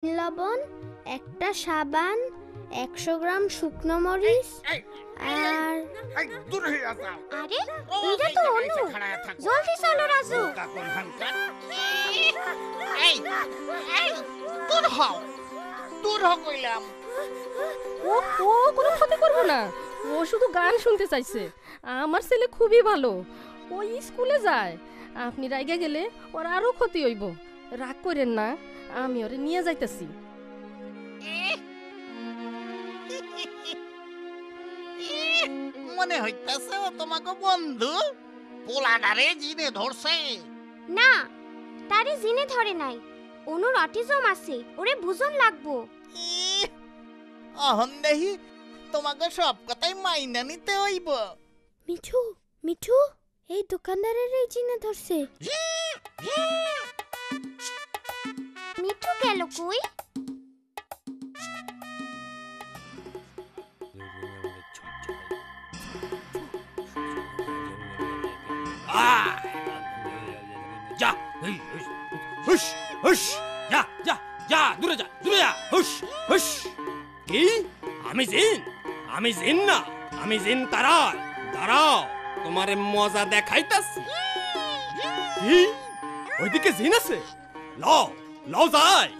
লবণ, একটা সাবান, 100 গ্রাম শুকনো মরিচ আর দূর হয়ে যাও। আরে এটা তো অনু। জলদি চলো রাজু। এই এই দূর হও, দূর হও কইলাম। ও ও কোনো ক্ষতি করবো না, ও শুধু গান শুনতে চাইছে। আমার ছেলে খুবই ভালো, ও স্কুলে যায়। আপনি রাইগে গেলে ওর আরো ক্ষতি হইব। রাগ করেন না, আমি ওরে নিয়ে যাইতেছি। মনে হইতাছে ও তোমাকে বন্ধু পোলাডারে জিনে ধরছে। না, তারে জিনে ধরে নাই। অনুর অটিজম আছে, ওরে বুঝন লাগবো। অহন দেহি তোমাকে সব কথাই মাইনা নিতে হইব। মিঠু, মিঠু, এই দোকানদারের এই চিনে ধরছে। মিঠু গেল কই? যা হুশ হুশ, যা যা যা, দূরে যা, দূরে যা, হুশ হুশ। কি? আমি জিন? আমি জিন না, আমি জিন তারাই। দাঁড়াও, তোমারে মজা দেখাইতাছি। কি? ওইদিকে জিন আছে? লও লও যাই।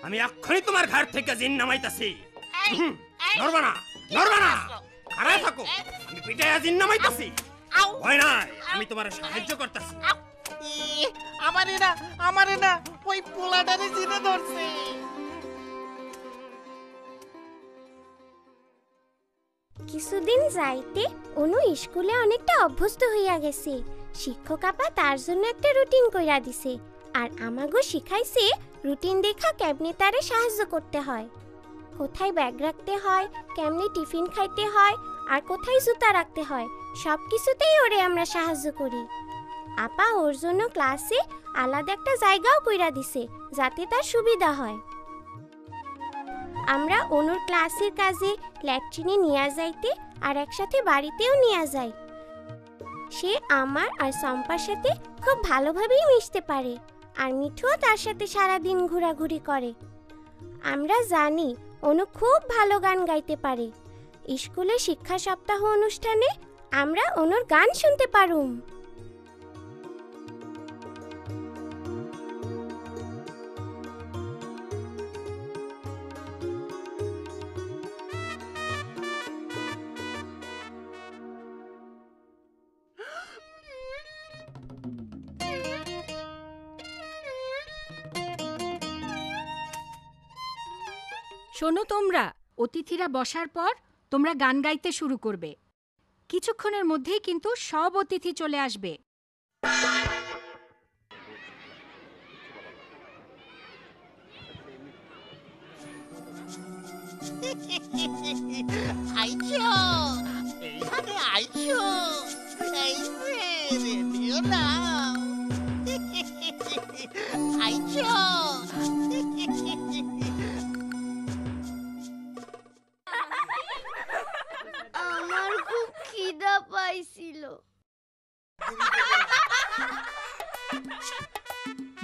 আমি এক্ষুনি তোমার ঘর থেকে জিন নামাইতাছি। নড়বা না, নড়বা না, খাড়ায় থাকো। আমি পিটাইয়া জিন নামাইতাছি। ভয় নাই, আমি তোমার সাহায্য করতেছি। আমারে না ওই পোলাডারে জিনে ধরছে। কিছুদিন যাইতে অনু স্কুলে অনেকটা অভ্যস্ত হইয়া গেছে। শিক্ষক আপা তার জন্য একটা রুটিন কইরা দিছে, আর আমাগো শিখাইছে রুটিন দেখা কেমনে তারে সাহায্য করতে হয়। কোথায় ব্যাগ রাখতে হয়, কেমনে টিফিন খাইতে হয়, আর কোথায় জুতা রাখতে হয়, সব কিছুতেই ওরে আমরা সাহায্য করি। আপা ওর জন্য ক্লাসে আলাদা একটা জায়গাও কইরা দিছে, যাতে তার সুবিধা হয়। আমরা অনুর ক্লাসের কাজে ল্যাট্রিনে নিয়ে যাইতে আর একসাথে বাড়িতেও নিয়ে যাই। সে আমার আর সম্পার সাথে খুব ভালোভাবেই মিশতে পারে, আর মিঠুও তার সাথে সারাদিন ঘোরাঘুরি করে। আমরা জানি অনু খুব ভালো গান গাইতে পারে। স্কুলে শিক্ষা সপ্তাহ অনুষ্ঠানে আমরা অনুর গান শুনতে পারুম। শোনো, তোমরা অতিথিরা বসার পর তোমরা গান গাইতে শুরু করবে। কিছুক্ষণের মধ্যেই কিন্তু সব অতিথি চলে আসবে। আইছো, এইখানে আইছো, এই যে রেডিও নাও। আইছো। আমার খুব খিদা পাইছিল।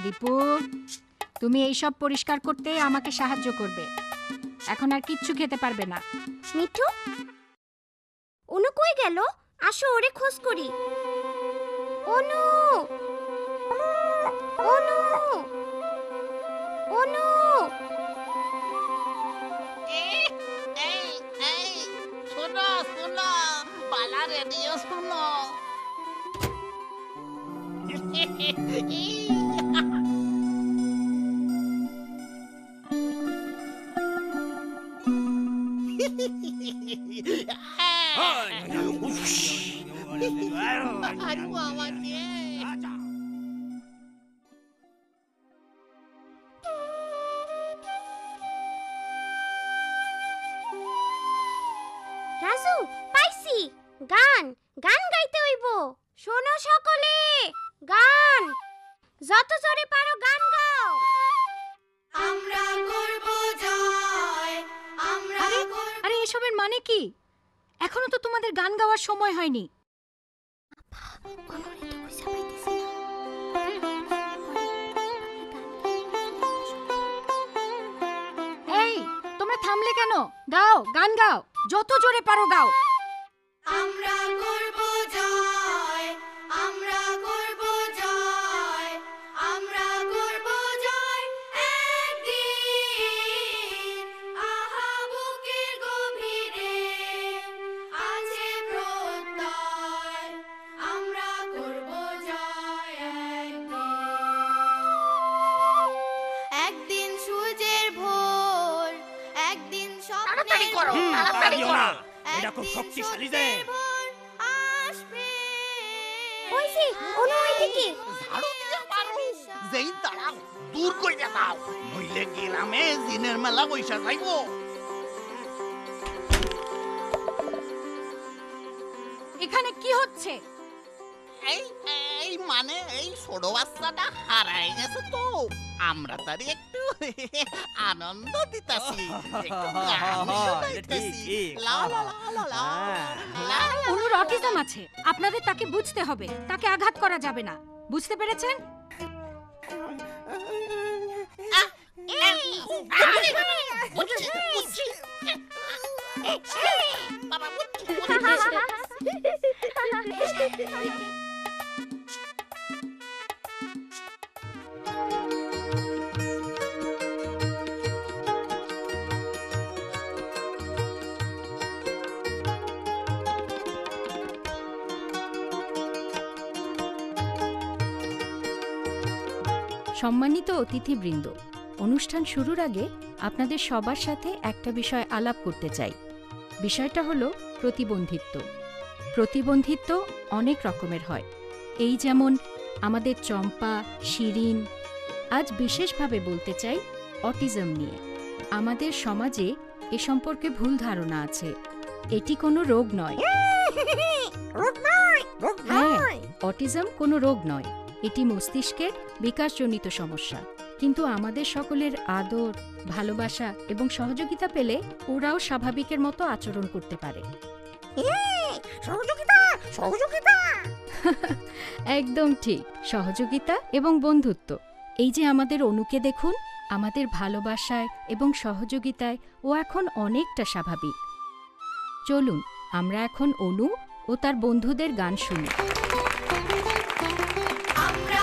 দীপু, তুমি এইসব পরিষ্কার করতে আমাকে সাহায্য করবে। এখন আর কিচ্ছু খেতে পারবে না। মিঠু, অনু কই গেল? আসো ওরে খোঁজ করি। অনু, অনু, অনু। এই শোনো শোনো, পালা রেডিও শোনো। রাজু, পাইছি গান। গান গাইতে হইব। শোনো সকলে, গান। যত জোরে পারো গান গাও। আমরা করব জয়, আমরা এসবের মানে কি? এখনো তো তোমাদের গান গাওয়ার সময় হয়নি। এই, তোমরা থামলে কেন? গাও, গান গাও, যত জোরে পারো গাও। আমরা করব জয়, আমরা করব জয়, আমরা করব জয় একদিন। আহা বুকের গভীরে আছে প্রত্যয়, আমরা করব জয় একদিন সূর্যের ভোর, একদিন তাড়াতাড়ি করো, স্বপ্নের তাড়াতাড়ি করো। এটা খুব শক্তিশালী যে। আসবে। ওইসি অনু ওইদিকে। ঝাড়ু দিয়ে মারো, যেই দাঁড়াও দূর কইরা দাও, নইলে গ্রামে জিনের মেলা বইসা যাইব। এখানে কি হচ্ছে? এই এই মানে এই ছোট বাচ্চাটা হারাই গেছে তো, আমরা তারই একটু আনন্দ দিতাছি, একটু গান শুনাইতেছি। লা লা লা লা লা লা। অনুর অটিজম আছে, আপনাদের তাকে বুঝতে হবে, তাকে আঘাত করা যাবে না, বুঝতে পেরেছেন? বুঝছি, বুঝছি। বাবা, বুঝছি, সম্মানিত অতিথিবৃন্দ, অনুষ্ঠান শুরুর আগে আপনাদের সবার সাথে একটা বিষয় আলাপ করতে চাই। বিষয়টা হলো প্রতিবন্ধিত্ব। প্রতিবন্ধিত্ব অনেক রকমের হয়, এই যেমন আমাদের চম্পা, শিরিন। আজ বিশেষভাবে বলতে চাই অটিজম নিয়ে। আমাদের সমাজে এ সম্পর্কে ভুল ধারণা আছে, এটি কোনো রোগ নয়। হ্যাঁ, অটিজম কোনো রোগ নয়, এটি মস্তিষ্কের বিকাশজনিত সমস্যা। কিন্তু আমাদের সকলের আদর, ভালোবাসা এবং সহযোগিতা পেলে ওরাও স্বাভাবিকের মতো আচরণ করতে পারে। সহযোগিতা, সহযোগিতা। একদম ঠিক, সহযোগিতা এবং বন্ধুত্ব। এই যে আমাদের অনুকে দেখুন, আমাদের ভালোবাসায় এবং সহযোগিতায় ও এখন অনেকটা স্বাভাবিক। চলুন আমরা এখন অনু ও তার বন্ধুদের গান শুনি। আমরা